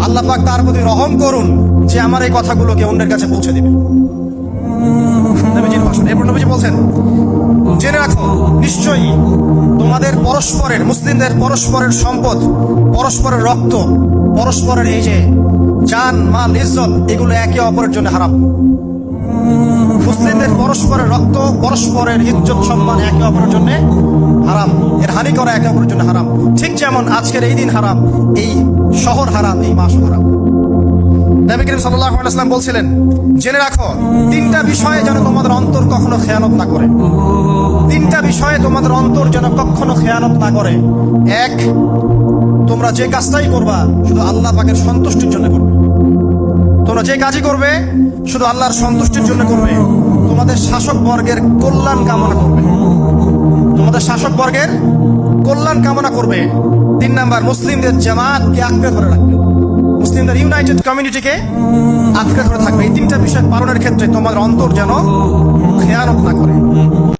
আল্লাহ পাক তার প্রতি রহম করুন যে আমার এই কথাগুলোকে অন্যের কাছে পৌঁছে দিবে। নবীজির ভাষণ। এরপর নবীজি বলছেন, জেনে রাখো নিশ্চয়ই তোমাদের পরস্পরের, মুসলিমদের পরস্পরের সম্পদ, পরস্পরের রক্ত, পরস্পরের এই যে জান মাল ইজ্জত, এগুলো একে অপরের জন্য হারাম। মুসলিমদের পরস্পরের রক্ত, পরস্পরের ইজ্জত সম্মান একে অপরের জন্য হারাম, এর হানি করা একে অপরের জন্য হারাম। ঠিক যেমন আজকের এই দিন হারাম, এই শহর হারাম, এই মাস হারাম। নবী করিম সাল্লাল্লাহু আলাইহি ওয়াসাল্লাম বলছিলেন, জেনে রাখো তিনটা বিষয়ে যেন তোমাদের অন্তর কখনো খেয়ানত না করে। তিনটা বিষয়ে তোমাদের অন্তর যেন কখনো খেয়ানত না করে। এক, তোমরা যে কাজটাই করবা শুধু আল্লাহ পাকের সন্তুষ্টির জন্য করবে। তোমরা যে কাজই করবে শুধু আল্লাহর সন্তুষ্টির জন্য করবে। তোমাদের শাসক বর্গের কল্যাণ কামনা করবে। তোমাদের শাসক বর্গের কল্যাণ কামনা করবে। 3 নাম্বার, মুসলিমদের জামাতকে আঁকড়ে ধরে রাখবে। মুসলিমদের ইউনাইটেড কমিউনিটিকে আঁকড়ে ধরে থাকবে। এই তিনটা বিষয় পালনের ক্ষেত্রে তোমাদের অন্তর যেন খেয়ানত না করে।